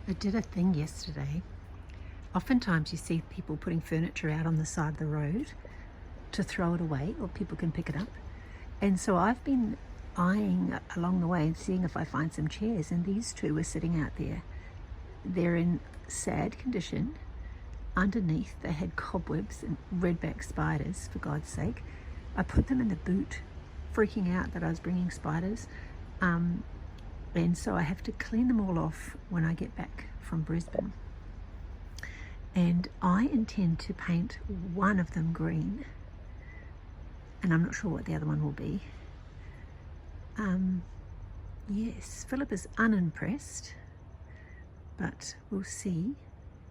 I did a thing yesterday. Oftentimes you see people putting furniture out on the side of the road to throw it away, or people can pick it up. And so I've been eyeing along the way and seeing if I find some chairs, and these two were sitting out there. They're in sad condition. Underneath they had cobwebs and redback spiders, for God's sake. I put them in the boot, freaking out that I was bringing spiders. And so I have to clean them all off when I get back from Brisbane. And I intend to paint one of them green, and I'm not sure what the other one will be. Yes, Philip is unimpressed, but we'll see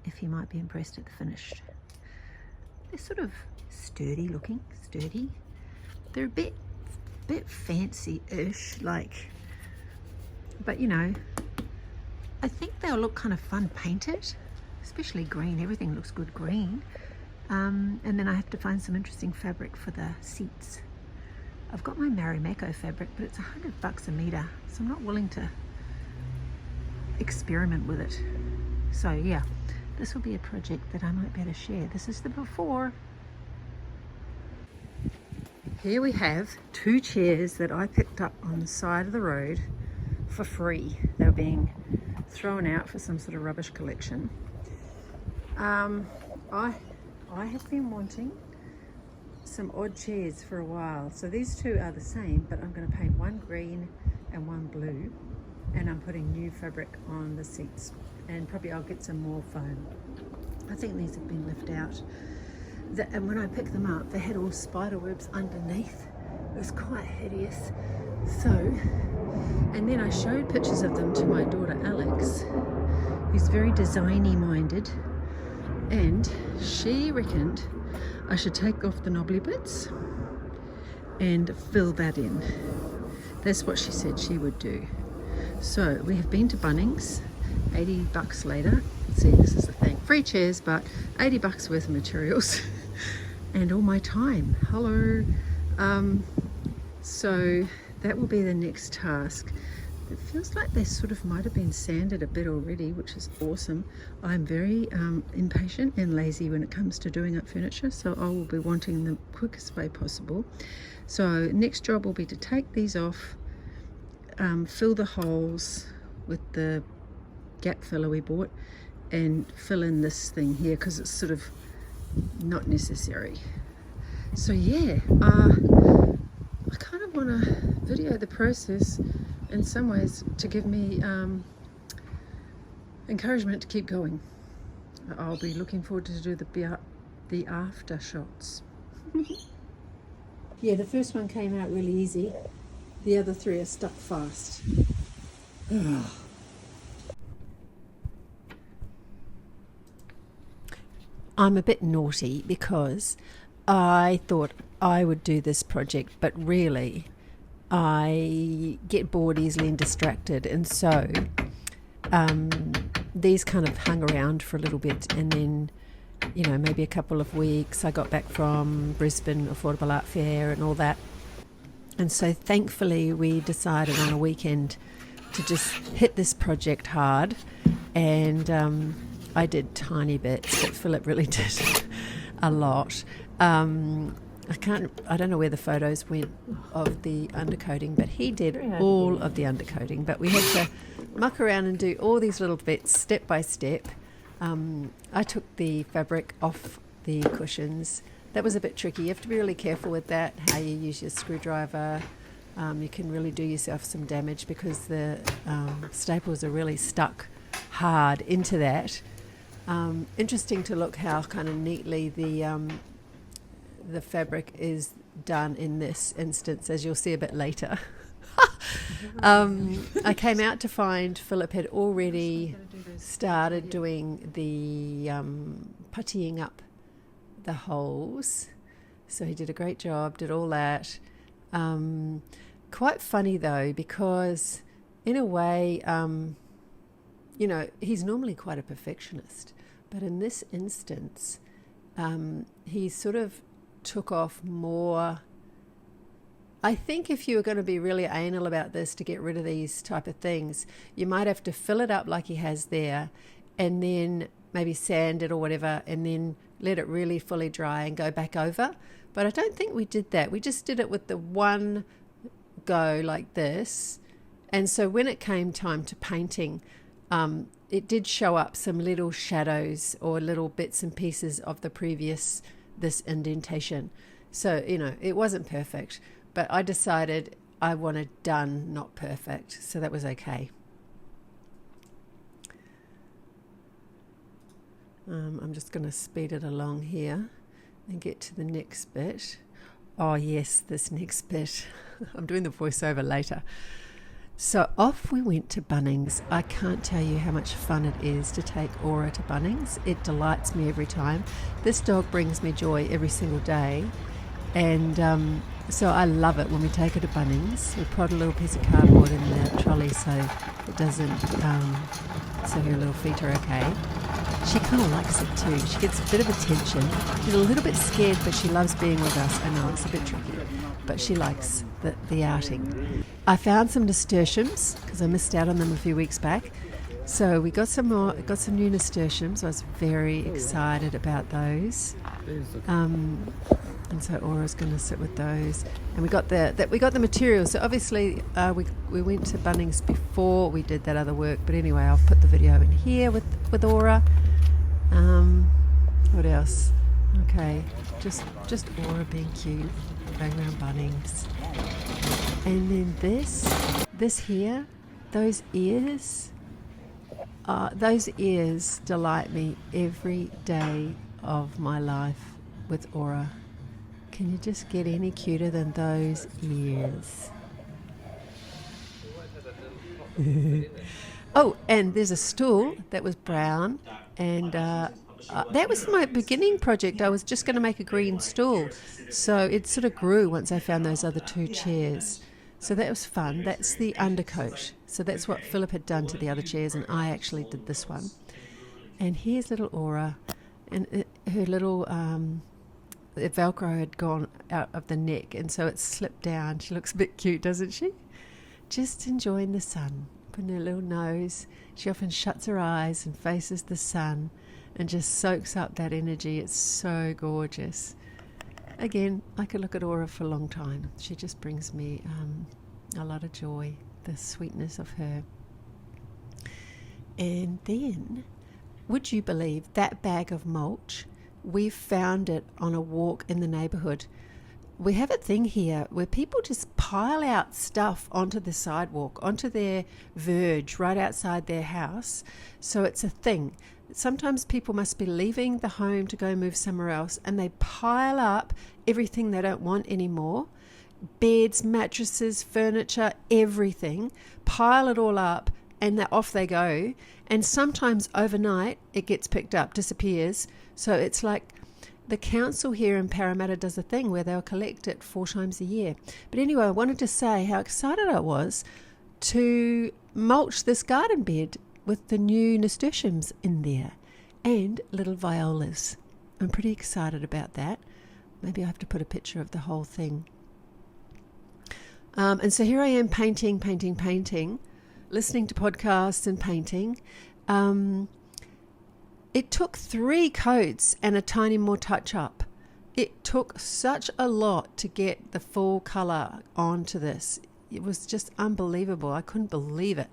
if he might be impressed at the finished. They're sort of sturdy looking, sturdy. They're a bit fancy-ish, like, but you know, I think they'll look kind of fun painted, especially green. Everything looks good green. And then I have to find some interesting fabric for the seats. I've got my Marimekko fabric, but it's $100 a meter, so I'm not willing to experiment with it. So yeah, this will be a project that I might better share. This is the before. Here we have two chairs that I picked up on the side of the road for free. They were being thrown out for some sort of rubbish collection. I have been wanting some odd chairs for a while. So these two are the same, but I'm going to paint one green and one blue, and I'm putting new fabric on the seats, and probably I'll get some more foam. I think these have been left out. And when I picked them up, they had all spider webs underneath. It was quite hideous. So, and then I showed pictures of them to my daughter Alex, who's very designy minded, and she reckoned I should take off the knobbly bits and fill that in. That's what she said she would do. So we have been to Bunnings, $80 later. See, this is the thing, free chairs, but $80 worth of materials and all my time. Hello. So that will be the next task. It feels like they sort of might have been sanded a bit already, which is awesome. I'm very impatient and lazy when it comes to doing up furniture, so I will be wanting the quickest way possible. So next job will be to take these off, fill the holes with the gap filler we bought, and fill in this thing here because it's sort of not necessary. So yeah, I kind of want to video the process in some ways to give me encouragement to keep going. I'll be looking forward to do the after shots. Yeah, the first one came out really easy. The other three are stuck fast. I'm a bit naughty because I thought I would do this project, but really I get bored easily and distracted, and so these kind of hung around for a little bit, and then, you know, maybe a couple of weeks. I got back from Brisbane Affordable Art Fair and all that, and so thankfully we decided on a weekend to just hit this project hard, and I did tiny bits, but Philip really did a lot. I don't know where the photos went of the undercoating, but he did all of the undercoating. But we had to muck around and do all these little bits step by step. I took the fabric off the cushions. That was a bit tricky. You have to be really careful with that, how you use your screwdriver. You can really do yourself some damage because the staples are really stuck hard into that. Interesting to look how kind of neatly the fabric is done in this instance, as you'll see a bit later. I came out to find Philip had already started doing the puttying up the holes, so he did a great job, did all that. Quite funny though, because in a way, you know, he's normally quite a perfectionist, but in this instance, he sort of took off more I think if you were going to be really anal about this to get rid of these type of things, you might have to fill it up like he has there, and then maybe sand it or whatever, and then let it really fully dry and go back over. But I don't think we did that. We just did it with the one go like this. And so when it came time to painting, it did show up some little shadows or little bits and pieces of the previous, this indentation. So, you know, it wasn't perfect, but I decided I wanted done, not perfect. So that was okay. I'm just going to speed it along here and get to the next bit. Oh yes, this next bit. I'm doing the voiceover later. So off we went to Bunnings. I can't tell you how much fun it is to take Aura to Bunnings. It delights me every time. This dog brings me joy every single day. And so I love it when we take her to Bunnings. We put a little piece of cardboard in the trolley so it doesn't, so her little feet are okay. She kind of likes it too. She gets a bit of attention. She's a little bit scared, but she loves being with us. I know it's a bit tricky, but she likes the outing. I found some nasturtiums because I missed out on them a few weeks back. So we got some new nasturtiums. I was very excited about those. And so Aura's going to sit with those. And we got the materials. So obviously we went to Bunnings before we did that other work. But anyway, I'll put the video in here with Aura. What else? Okay, just Aura being cute, going around Bunnings. And then this here, those ears delight me every day of my life with Aura. Can you just get any cuter than those ears? Oh, and there's a stool that was brown, and that was my beginning project. I was just going to make a green stool, so it sort of grew once I found those other two chairs. So that was fun. That's the undercoat. So that's what Philip had done to the other chairs, and I actually did this one. And here's little Aura, and her little the Velcro had gone out of the neck, and so it slipped down. She looks a bit cute, doesn't she? Just enjoying the sun, putting her little nose. She often shuts her eyes and faces the sun and just soaks up that energy. It's so gorgeous. Again, I could look at Aura for a long time. She just brings me a lot of joy, the sweetness of her. And then, would you believe that bag of mulch? We found it on a walk in the neighbourhood. We have a thing here where people just pile out stuff onto the sidewalk, onto their verge right outside their house. So it's a thing. Sometimes people must be leaving the home to go move somewhere else, and they pile up everything they don't want anymore. Beds, mattresses, furniture, everything. Pile it all up, and off they go. And sometimes overnight it gets picked up, disappears. So it's like the council here in Parramatta does a thing where they'll collect it 4 times a year. But anyway, I wanted to say how excited I was to mulch this garden bed with the new nasturtiums in there and little violas. I'm pretty excited about that. Maybe I have to put a picture of the whole thing. And so here I am painting, listening to podcasts and painting. It took 3 coats and a tiny more touch up. It took such a lot to get the full colour onto this. It was just unbelievable. I couldn't believe it.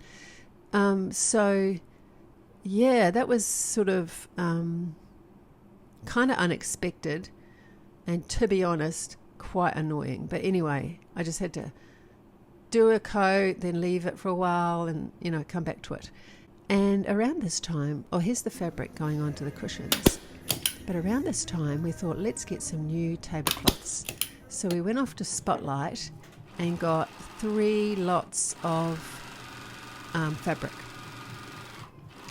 So yeah, that was sort of kind of unexpected, and to be honest, quite annoying. But anyway, I just had to do a coat, then leave it for a while, and come back to it. And around this time, here's the fabric going onto the cushions. But around this time, we thought, let's get some new tablecloths. So we went off to Spotlight and got 3 lots of fabric.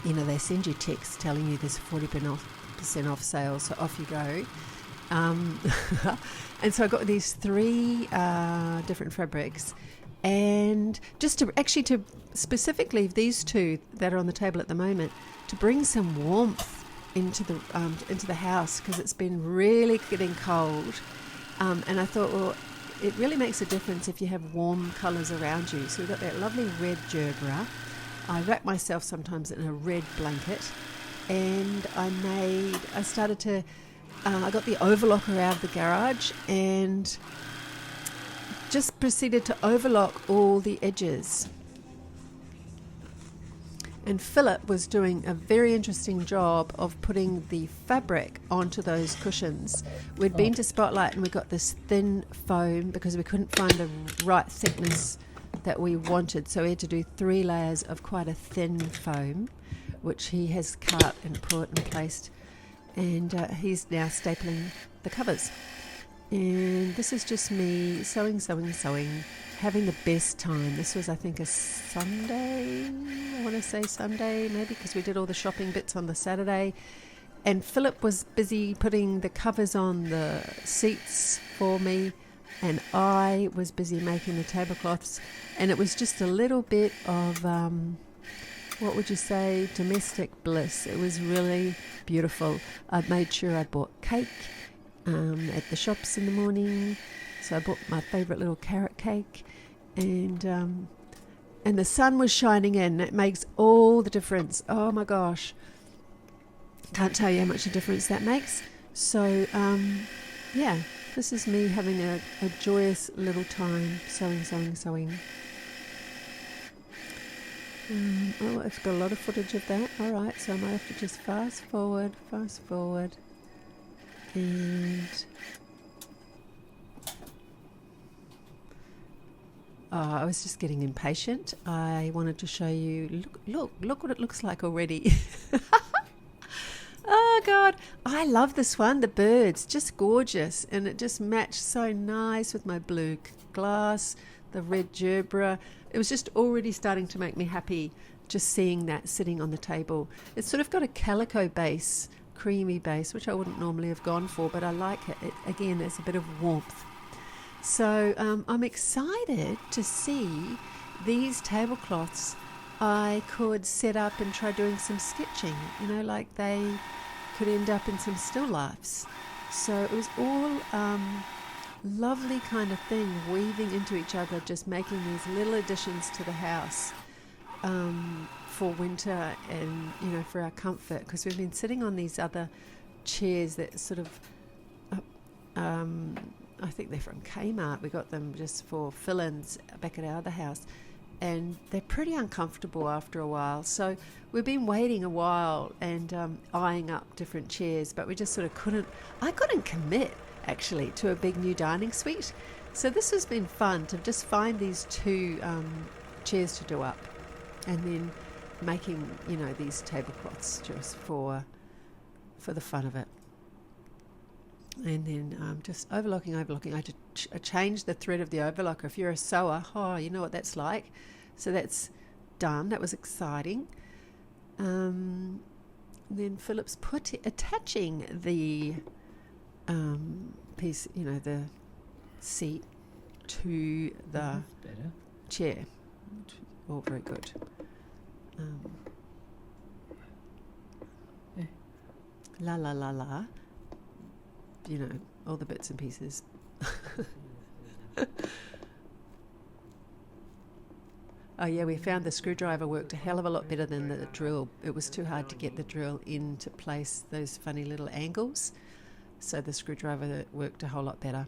They send you texts telling you there's 40% off sale, so off you go. And so I got these 3 different fabrics. And just to specifically these 2 that are on the table at the moment, to bring some warmth into the house, because it's been really getting cold. And I thought, well, it really makes a difference if you have warm colours around you. So we've got that lovely red gerbera. I wrap myself sometimes in a red blanket, and I got the overlocker out of the garage and just proceeded to overlock all the edges. And Philip was doing a very interesting job of putting the fabric onto those cushions. We'd been to Spotlight and we got this thin foam because we couldn't find the right thickness that we wanted. So we had to do 3 layers of quite a thin foam, which he has cut and put and placed. And he's now stapling the covers. And this is just me sewing, having the best time. This was, I think, a Sunday. I want to say Sunday, maybe, because we did all the shopping bits on the Saturday. And Philip was busy putting the covers on the seats for me, and I was busy making the tablecloths. And it was just a little bit of, what would you say, domestic bliss. It was really beautiful. I made sure I bought cake at the shops in the morning. So I bought my favourite little carrot cake, and the sun was shining in. It makes all the difference. Oh my gosh, can't tell you how much a difference that makes. So yeah, this is me having a joyous little time sewing. Oh, I've got a lot of footage of that. All right, so I might have to just fast forward, and I was just getting impatient. I wanted to show you, look what it looks like already. Oh God, I love this one. The birds, just gorgeous, and it just matched so nice with my blue glass, the red gerbera. It was just already starting to make me happy just seeing that sitting on the table. It's sort of got a calico base, creamy base, which I wouldn't normally have gone for, but I like it. Again, there's a bit of warmth. So I'm excited to see these tablecloths. I could set up and try doing some sketching, like they could end up in some still lifes. So it was all lovely kind of thing, weaving into each other, just making these little additions to the house for winter and, for our comfort, because we've been sitting on these other chairs that sort of, I think they're from Kmart. We got them just for fill-ins back at our other house, and they're pretty uncomfortable after a while. So we've been waiting a while and eyeing up different chairs, but we just sort of I couldn't commit actually to a big new dining suite. So this has been fun to just find these 2 chairs to do up, and then making, these tablecloths just for the fun of it. And then just overlocking. I had to change the thread of the overlocker. If you're a sewer, you know what that's like. So that's done. That was exciting. Then Philip's attaching the piece, the seat to the chair. All very good. La la la la. All the bits and pieces. Oh yeah, we found the screwdriver worked a hell of a lot better than the drill. It was too hard to get the drill into place, those funny little angles. So the screwdriver worked a whole lot better.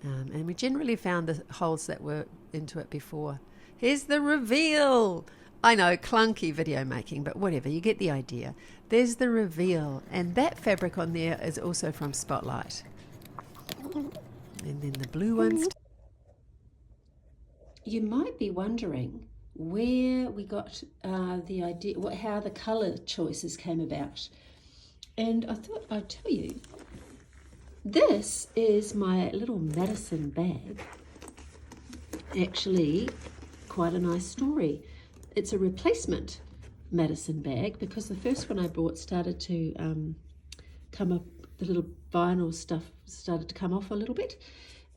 And we generally found the holes that were into it before. Here's the reveal. I know, clunky video making, but whatever, you get the idea. There's the reveal, and that fabric on there is also from Spotlight. And then the blue ones. You might be wondering where we got the idea, how the colour choices came about. And I thought I'd tell you. This is my little Madison bag. Actually, quite a nice story. It's a replacement Madison bag because the first one I bought started to come up, the little vinyl stuff started to come off a little bit.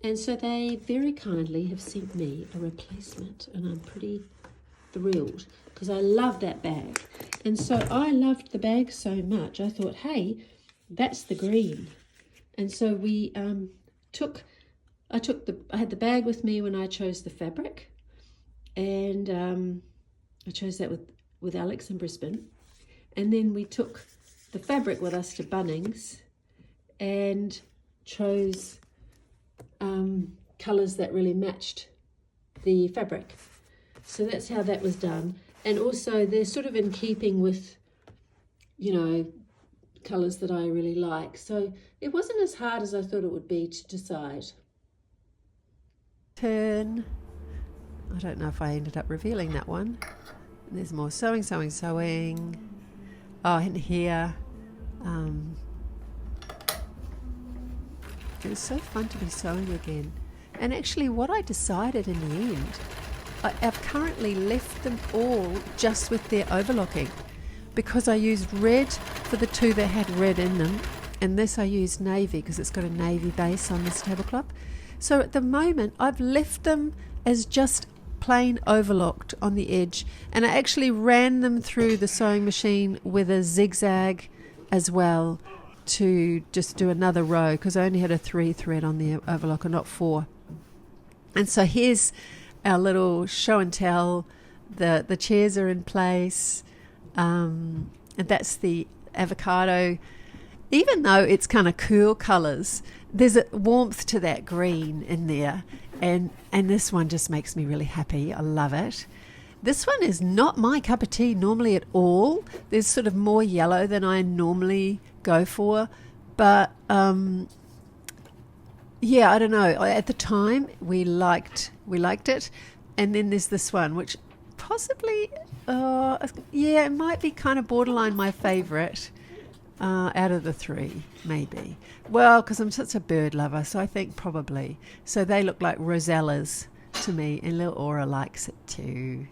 And so they very kindly have sent me a replacement, and I'm pretty thrilled because I love that bag. And so I loved the bag so much, I thought, hey, that's the green. And so we took I had the bag with me when I chose the fabric, and I chose that with Alex in Brisbane. And then we took the fabric with us to Bunnings and chose colours that really matched the fabric. So that's how that was done. And also they're sort of in keeping with, you know, colours that I really like. So it wasn't as hard as I thought it would be to decide. Turn. I don't know if I ended up revealing that one. And there's more sewing. Oh, and here. It was so fun to be sewing again. And actually what I decided in the end, I've currently left them all just with their overlocking, because I used red for the two that had red in them, and this I used navy because it's got a navy base on this tablecloth. So at the moment I've left them as just plain overlocked on the edge, and I actually ran them through the sewing machine with a zigzag as well to just do another row, because I only had a 3 thread on the overlocker, not 4. And so here's our little show and tell. The chairs are in place, and that's the avocado. Even though it's kind of cool colours, there's a warmth to that green in there, and this one just makes me really happy. I love it. This one is not my cup of tea normally at all. There's sort of more yellow than I normally go for, but yeah, I don't know. At the time we liked it, and then there's this one which possibly it might be kind of borderline my favourite out of the 3, maybe. Well, because I'm such a bird lover, so I think probably. So they look like rosellas to me, and little Aura likes it too.